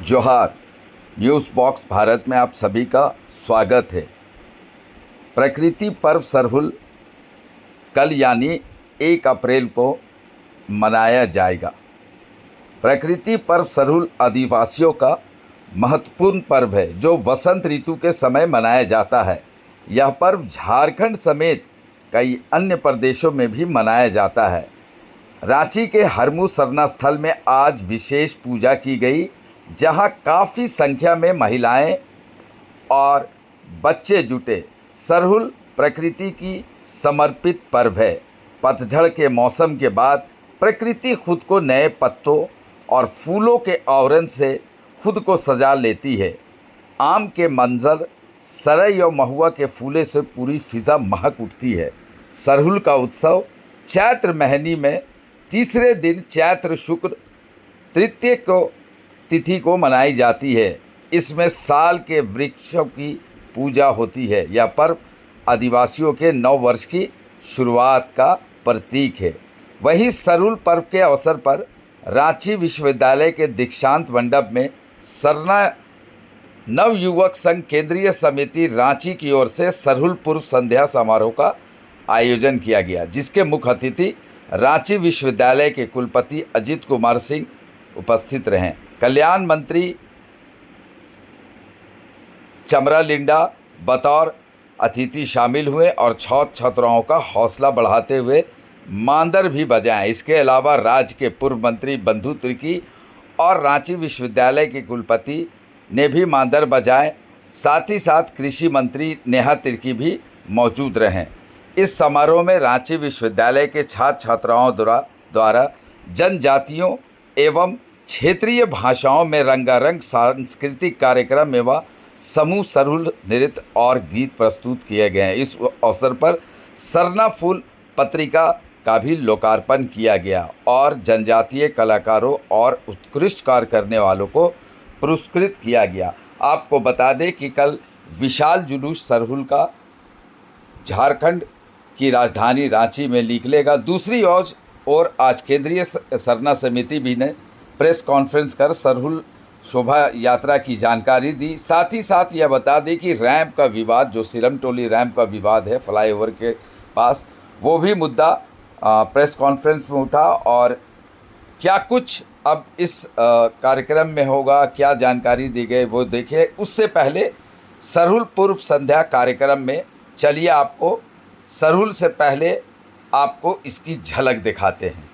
जोहार। News box Bharat में आप सभी का स्वागत है। प्रकृति पर्व सरहुल कल यानी 1 अप्रैल को मनाया जाएगा। प्रकृति पर्व सरहुल आदिवासियों का महत्वपूर्ण पर्व है जो वसंत ऋतु के समय मनाया जाता है। यह पर्व झारखंड समेत कई अन्य प्रदेशों में भी मनाया जाता है। रांची के हरमू सरना स्थल में आज विशेष पूजा की गई, जहां काफ़ी संख्या में महिलाएं और बच्चे जुटे। सरहुल प्रकृति की समर्पित पर्व है। पतझड़ के मौसम के बाद प्रकृति खुद को नए पत्तों और फूलों के आवरण से खुद को सजा लेती है। आम के मंजर, सरई और महुआ के फूले से पूरी फिजा महक उठती है। सरहुल का उत्सव चैत्र महीने में तीसरे दिन चैत्र शुक्र तृतीय तिथि को मनाई जाती है। इसमें साल के वृक्षों की पूजा होती है। यह पर्व आदिवासियों के नव वर्ष की शुरुआत का प्रतीक है। वहीं सरहुल पर्व के अवसर पर रांची विश्वविद्यालय के दीक्षांत मंडप में सरना नवयुवक संघ केंद्रीय समिति रांची की ओर से सरहुल पूर्व संध्या समारोह का आयोजन किया गया, जिसके मुख्य अतिथि रांची विश्वविद्यालय के कुलपति अजित कुमार सिंह उपस्थित रहे। कल्याण मंत्री चमरा लिंडा बतौर अतिथि शामिल हुए और छात्र छात्राओं का हौसला बढ़ाते हुए मांदर भी बजाएं। इसके अलावा राज्य के पूर्व मंत्री बंधु तिर्की और रांची विश्वविद्यालय के कुलपति ने भी मांदर बजाए। साथ ही साथ कृषि मंत्री नेहा तिर्की भी मौजूद रहे। इस समारोह में रांची विश्वविद्यालय के छात्र छात्राओं द्वारा जनजातियों एवं क्षेत्रीय भाषाओं में रंगारंग सांस्कृतिक कार्यक्रम एवं समूह सरहुल नृत्य और गीत प्रस्तुत किए गए। इस अवसर पर सरना फूल पत्रिका का भी लोकार्पण किया गया और जनजातीय कलाकारों और उत्कृष्ट कार्य करने वालों को पुरस्कृत किया गया। आपको बता दें कि कल विशाल जुलूस सरहुल का झारखंड की राजधानी रांची में निकलेगा। दूसरी ओर आज केंद्रीय सरना समिति भी ने प्रेस कॉन्फ्रेंस कर सरहुल शोभा यात्रा की जानकारी दी। साथ ही साथ यह बता दें कि रैंप का विवाद, जो सिरमटोली रैंप का विवाद है फ्लाईओवर के पास, वो भी मुद्दा प्रेस कॉन्फ्रेंस में उठा और क्या कुछ अब इस कार्यक्रम में होगा, क्या जानकारी दी गई, वो देखिए। उससे पहले सरहुल पूर्व संध्या कार्यक्रम में चलिए आपको सरहुल से पहले आपको इसकी झलक दिखाते हैं।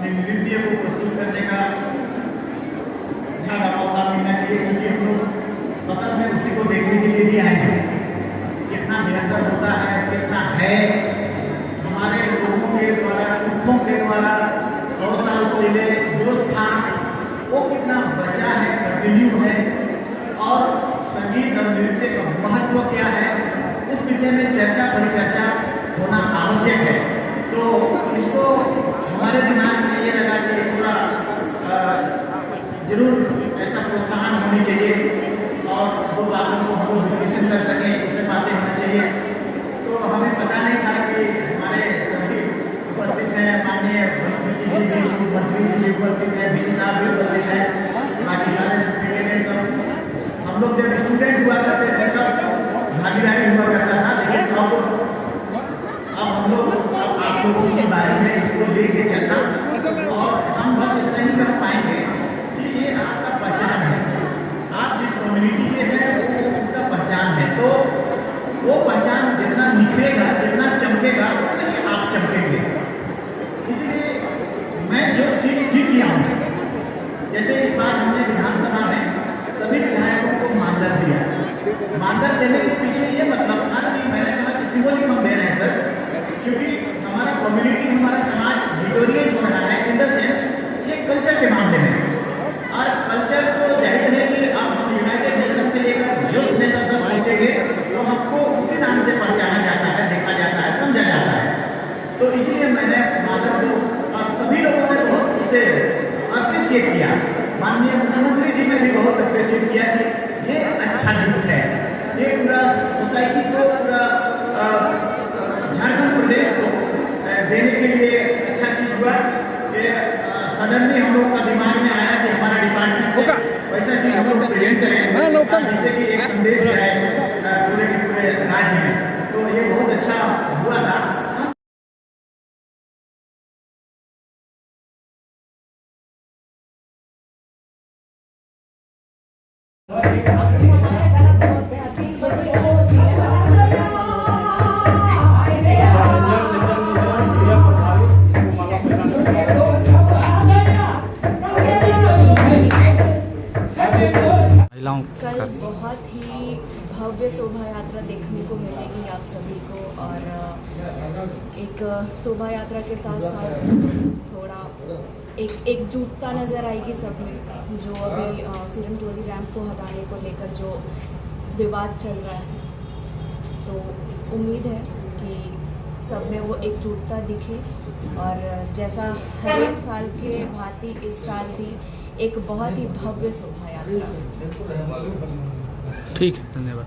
नृत्य को प्रस्तुत करने का ज़्यादा मौका मिलना चाहिए, क्योंकि हम लोग असल में उसी को देखने के लिए भी आए हैं। कितना निरंतर होता है, कितना है हमारे लोगों के द्वारा, पुरखों के द्वारा 100 साल पहले जो था वो कितना बचा है, कंटिन्यू है, और संगीत और नृत्य का महत्व क्या है, उस विषय में चर्चा परिचर्चा होना आवश्यक है। तो इसको हमारे दिमाग में ये लगा कि थोड़ा जरूर ऐसा प्रोत्साहन होनी चाहिए और दो बातों को हम लोग विश्लेषण कर सकें, इससे बातें होनी चाहिए। तो हमें पता नहीं था कि हमारे सभी उपस्थित हैं, माननीय मंत्री जी भी उपस्थित हैं, बीसी साहब भी उपस्थित हैं, बाकी सारे शादी ब्याह भी हुआ करता था, लेकिन अब हम लोग, अब आप लोगों की बारी है इसको लेके चलना। और हम बस इतना ही कह पाएंगे कि ये आपका पहचान है, आप जिस कम्युनिटी के हैं वो उसका पहचान है। तो वो पहचान जितना निखरेगा, जितना चमकेगा, उतना ही आप चमकेंगे। इसलिए मैं जो चीज़ फिर किया हूँ, जैसे इस बार हमने विधानसभा में सभी विधायकों को मानदेय दिया। मानदेय देने के पीछे ये मतलब था कि मैंने कहा कि सिंबॉलिक हम दे रहे हैं सर, क्योंकि हमारा कम्युनिटी, हमारा समाज डिटोरिएट हो रहा है इन द सेंस ये कल्चर के मामले में। और कल्चर तो जाहिर है कि अब हम यूनाइटेड नेशन से लेकर यूथ नेशन तक पहुँचेंगे तो हमको उसी नाम से पहचाना जाता है, देखा जाता है, समझा जाता है। तो इसलिए मैंने मानदेय को, और सभी लोगों ने बहुत उसे अप्रिशिएट किया। माननीय मुख्यमंत्री जी ने भी बहुत अप्रिशिएट किया कि ये अच्छा गिफ्ट है, ये पूरा सोसाइटी को, पूरा झारखंड प्रदेश को देने के लिए अच्छा चीज़ हुआ। ये सडनली हम लोगों का दिमाग में आया कि हमारा डिपार्टमेंट से वैसा चीज़ हम लोग प्रेजेंट करें जिससे कि एक संदेश जाए पूरे के पूरे राज्य में। तो ये बहुत अच्छा हुआ था। कल बहुत ही भव्य शोभा यात्रा देखने को मिलेगी आप सभी को। और एक शोभा यात्रा के साथ साथ थोड़ा एक एकजुटता नज़र आएगी सब में। जो अभी सीरम टोली रैंप को हटाने को लेकर जो विवाद चल रहा है, तो उम्मीद है कि सब में वो एकजुटता दिखे। और जैसा हर एक साल के भांति इस साल भी एक बहुत ही भव्य शोभा यात्रा। ठीक है, धन्यवाद।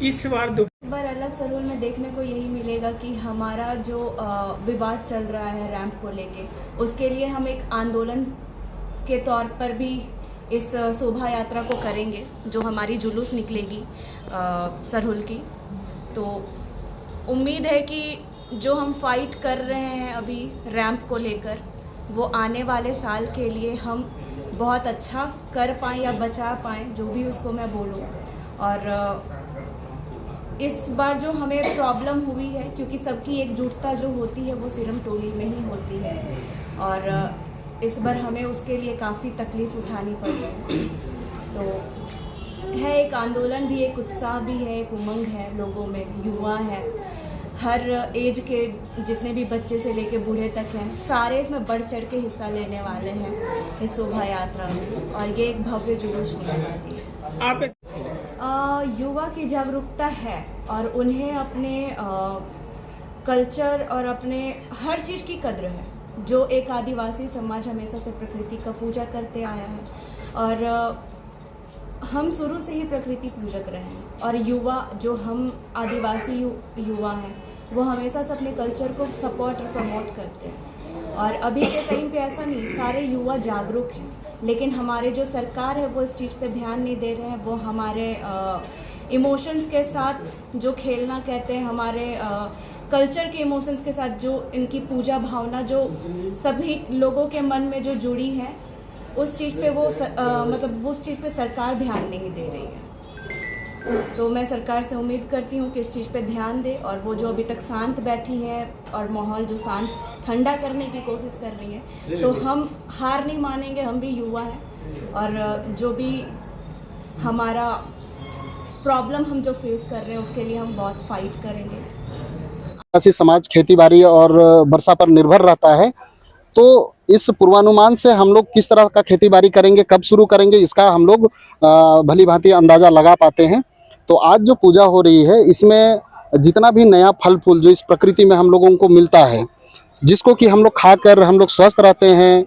इस बार अलग सरहुल में देखने को यही मिलेगा कि हमारा जो विवाद चल रहा है रैंप को लेके, उसके लिए हम एक आंदोलन के तौर पर भी इस शोभा यात्रा को करेंगे, जो हमारी जुलूस निकलेगी सरहुल की। तो उम्मीद है कि जो हम फाइट कर रहे हैं अभी रैंप को लेकर, वो आने वाले साल के लिए हम बहुत अच्छा कर पाएँ या बचा पाएँ, जो भी उसको मैं बोलूँ। और इस बार जो हमें प्रॉब्लम हुई है, क्योंकि सबकी एकजुटता जो होती है वो सीरम टोली में ही होती है, और इस बार हमें उसके लिए काफ़ी तकलीफ़ उठानी पड़ी है। तो है एक आंदोलन भी, एक उत्साह भी है, एक उमंग है लोगों में, युवा है, हर एज के जितने भी बच्चे से लेके बूढ़े तक हैं, सारे इसमें बढ़ चढ़ के हिस्सा लेने वाले हैं इस शोभा यात्रा में। और ये एक भव्य जुलूस होने वाली है। युवा की जागरूकता है और उन्हें अपने कल्चर और अपने हर चीज़ की कद्र है। जो एक आदिवासी समाज हमेशा से प्रकृति का पूजा करते आया है, और हम शुरू से ही प्रकृति पूजक रहे हैं। और युवा जो हम आदिवासी युवा हैं, वो हमेशा से अपने कल्चर को सपोर्ट और प्रमोट करते हैं। और अभी के टाइम पे ऐसा नहीं, सारे युवा जागरूक हैं, लेकिन हमारे जो सरकार है वो इस चीज़ पे ध्यान नहीं दे रहे हैं। वो हमारे इमोशंस के साथ जो खेलना कहते हैं, हमारे कल्चर के इमोशंस के साथ जो इनकी पूजा भावना जो सभी लोगों के मन में जो जुड़ी है, उस चीज़ पे वो मतलब उस चीज़ पे सरकार ध्यान नहीं दे रही है। तो मैं सरकार से उम्मीद करती हूँ कि इस चीज़ पे ध्यान दे, और वो जो अभी तक शांत बैठी हैं और माहौल जो शांत ठंडा करने की कोशिश कर रही है, तो हम हार नहीं मानेंगे। हम भी युवा हैं, और जो भी हमारा प्रॉब्लम हम जो फेस कर रहे हैं उसके लिए हम बहुत फाइट करेंगे। आदिवासी समाज खेतीबाड़ी और वर्षा पर निर्भर रहता है, तो इस पूर्वानुमान से हम लोग किस तरह का खेतीबाड़ी करेंगे, कब शुरू करेंगे, इसका हम लोग भली भांति अंदाज़ा लगा पाते हैं। तो आज जो पूजा हो रही है, इसमें जितना भी नया फल फूल जो इस प्रकृति में हम लोगों को मिलता है, जिसको कि हम लोग खाकर हम लोग स्वस्थ रहते हैं,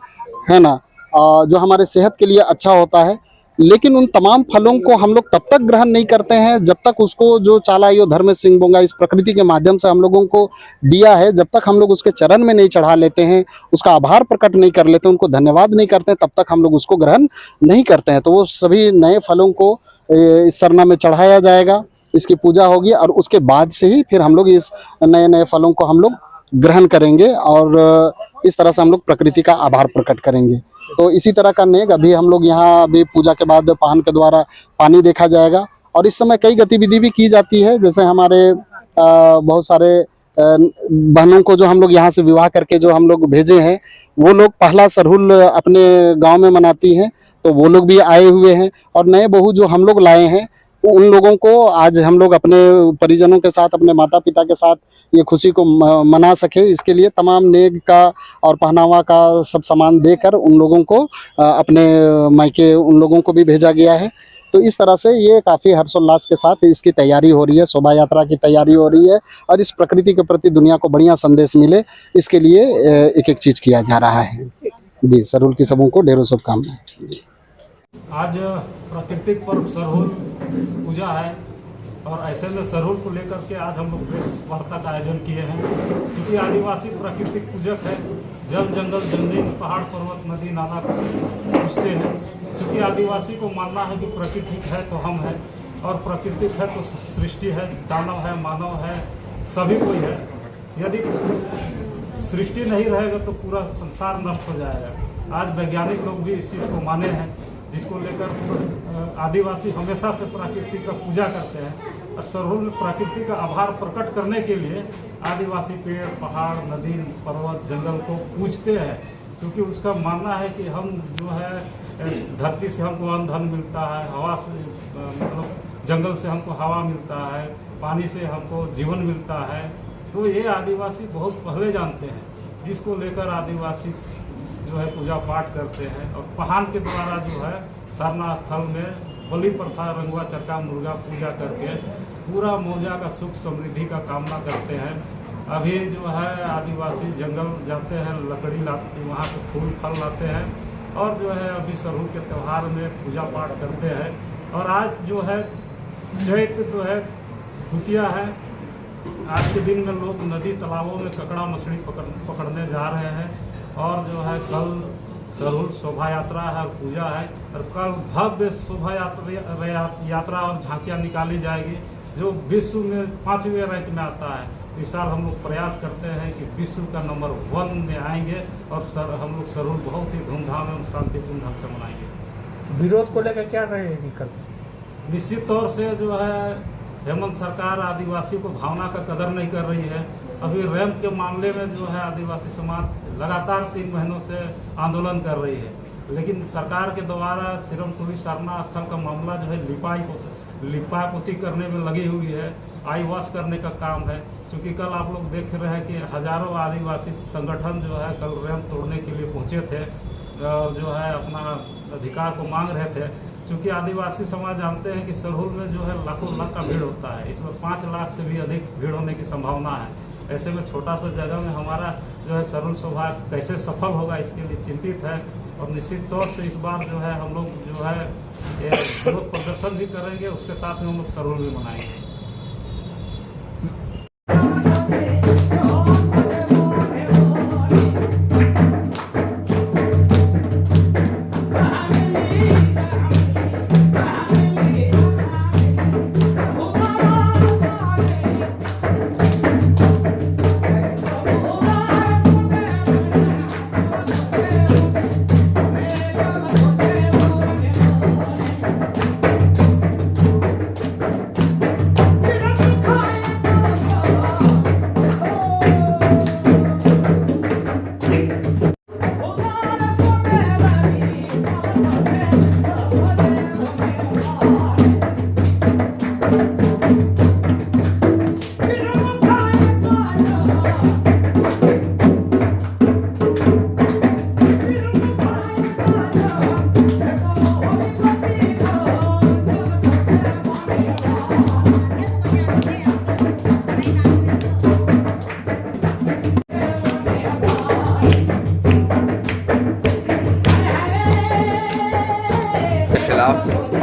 है ना, जो हमारे सेहत के लिए अच्छा होता है, लेकिन उन तमाम फलों को हम लोग तब तक ग्रहण नहीं करते हैं जब तक उसको जो चाला यो धर्म सिंह बोंगा इस प्रकृति के माध्यम से हम लोगों को दिया है, जब तक हम लोग उसके चरण में नहीं चढ़ा लेते हैं, उसका आभार प्रकट नहीं कर लेते, उनको धन्यवाद नहीं करते हैं, तब तक हम लोग उसको ग्रहण नहीं करते हैं। तो वो सभी नए फलों को इस सरना में चढ़ाया जाएगा, इसकी पूजा होगी और उसके बाद से ही फिर हम लोग इस नए नए फलों को हम लोग ग्रहण करेंगे और इस तरह से हम लोग प्रकृति का आभार प्रकट करेंगे। तो इसी तरह का नेग अभी हम लोग यहाँ अभी पूजा के बाद पाहन के द्वारा पानी देखा जाएगा और इस समय कई गतिविधि भी की जाती है। जैसे हमारे बहुत सारे बहनों को जो हम लोग यहाँ से विवाह करके जो हम लोग भेजे हैं वो लोग पहला सरहुल अपने गांव में मनाती हैं, तो वो लोग भी आए हुए हैं और नए बहू जो हम लोग लाए हैं उन लोगों को आज हम लोग अपने परिजनों के साथ अपने माता पिता के साथ ये खुशी को मना सके, इसके लिए तमाम नेग का और पहनावा का सब सामान देकर उन लोगों को अपने मायके उन लोगों को भी भेजा गया है। तो इस तरह से ये काफ़ी हर्षोल्लास के साथ इसकी तैयारी हो रही है, शोभा यात्रा की तैयारी हो रही है और इस प्रकृति के प्रति दुनिया को बढ़िया संदेश मिले इसके लिए एक एक चीज़ किया जा रहा है। जी, सरहुल की सबों को ढेरों शुभकामनाएं। आज प्राकृतिक पर्व सरहुल पूजा है और ऐसे में सरहुल को लेकर के आज हम लोग प्रेस वार्ता का आयोजन किए हैं। क्योंकि आदिवासी प्राकृतिक पूजक है, जल जंगल जमीन पहाड़ पर्वत नदी नाला पूजते हैं। क्योंकि आदिवासी को मानना है कि प्रकृति है तो हम हैं और प्रकृति है तो सृष्टि है, दानव है, मानव है, सभी कोई है। यदि सृष्टि नहीं रहेगा तो पूरा संसार नष्ट हो जाएगा। आज वैज्ञानिक लोग भी इस चीज़ को माने हैं, जिसको लेकर आदिवासी हमेशा से प्रकृति का पूजा करते हैं। और सरहुल में प्रकृति का आभार प्रकट करने के लिए आदिवासी पेड़ पहाड़ नदी पर्वत जंगल को पूजते हैं। क्योंकि उसका मानना है कि हम जो है धरती से हमको अन्न धन मिलता है, हवा से मतलब जंगल से हमको हवा मिलता है, पानी से हमको जीवन मिलता है। तो ये आदिवासी बहुत पहले जानते हैं, जिसको लेकर आदिवासी जो है पूजा पाठ करते हैं। और पहान के द्वारा जो है सरना स्थल में बलि प्रथा रंगुआ चरका मुर्गा पूजा करके पूरा मौजा का सुख समृद्धि का कामना करते हैं। अभी जो है आदिवासी जंगल जाते हैं, लकड़ी लाते, वहाँ से फूल फल लाते हैं और जो है अभी सरहुल के त्यौहार में पूजा पाठ करते हैं। और आज जो है चैत जो है द्वितीया है। आज के दिन में लोग नदी तालाबों में ककड़ा मछली पकड़ने जा रहे हैं और जो है कल सरहुल शोभा यात्रा है और पूजा है और कल भव्य शोभा यात्रा और झांकियाँ निकाली जाएगी जो विश्व में 5वें रैंक में आता है। इस साल हम लोग प्रयास करते हैं कि विश्व का नंबर 1 में आएंगे और हम लोग सरहुल बहुत ही धूमधाम एवं शांतिपूर्ण ढंग से मनाएंगे। विरोध को लेकर क्या रहेगी कल? निश्चित तौर से जो है हेमंत सरकार आदिवासी को भावना का कदर नहीं कर रही है। अभी रैंप के मामले में जो है आदिवासी समाज लगातार 3 महीनों से आंदोलन कर रही है, लेकिन सरकार के द्वारा सिरमपुरी सरना स्थल का मामला जो है लिपाई पोती करने में लगी हुई है, आई वॉश करने का काम है। क्योंकि कल आप लोग देख रहे हैं कि हजारों आदिवासी संगठन जो है कल रैंप तोड़ने के लिए पहुंचे थे और जो है अपना अधिकार को मांग रहे थे। क्योंकि आदिवासी समाज जानते हैं कि सरहुल में जो है लाखों लाख का भीड़ होता है, इसमें 5 लाख से भी अधिक भीड़ होने की संभावना है। ऐसे में छोटा सा जगह में हमारा जो है सरहुल शोभा कैसे सफल होगा इसके लिए चिंतित है। और निश्चित तौर से इस बार जो है हम लोग जो है विरोध प्रदर्शन भी करेंगे, उसके साथ में हम लोग सरहुल भी मनाएंगे।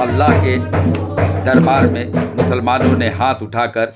अल्लाह के दरबार में मुसलमानों ने हाथ उठाकर